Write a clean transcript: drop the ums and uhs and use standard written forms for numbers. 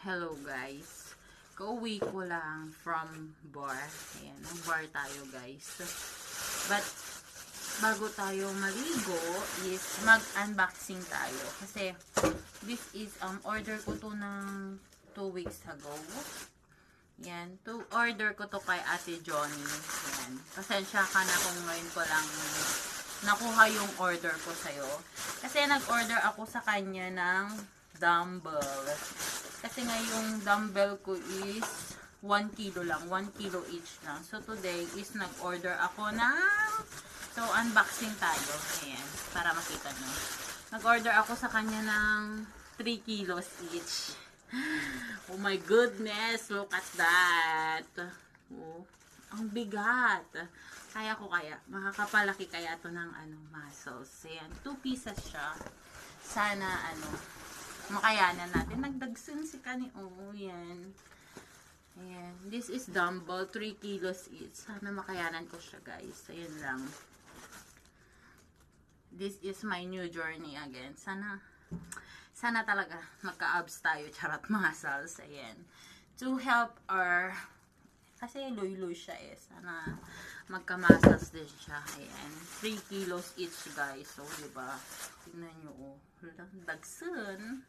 Hello guys. Kauwi ko lang from bar. Ayan, bar tayo guys. But, bago tayo maligo is mag-unboxing tayo. Kasi, this is, order ko to ng 2 weeks ago. Yan, order ko to kay Ate Johnny. Yan, pasensya ka na kung ngayon ko lang nakuha yung order ko sa'yo. Kasi nag-order ako sa kanya ng dumbbell. Kasi nga yung dumbbell ko is 1 kilo lang. 1 kilo each lang. So today is nag-order ako ng unboxing tayo. Ayan, para makita nyo. Nag-order ako sa kanya ng 3 kilos each. Oh my goodness, look at that. Oh, ang bigat. Kaya ko kaya. Makakapalaki kaya to ng muscles. Ayan, 2 pieces siya. Sana makayanan natin. Nagdagsun si Kani. Oh, yan. Ayan. This is dumbbell. 3 kilos each. Sana makayanan ko siya, guys. Ayan lang. This is my new journey again. Sana talaga magka-abs tayo. Charot muscles. Ayan. To help our kasi loy-loy siya eh. Sana magka-muscles din siya. Ayan. 3 kilos each, guys. So, diba? Tingnan nyo, oh. Dagsun.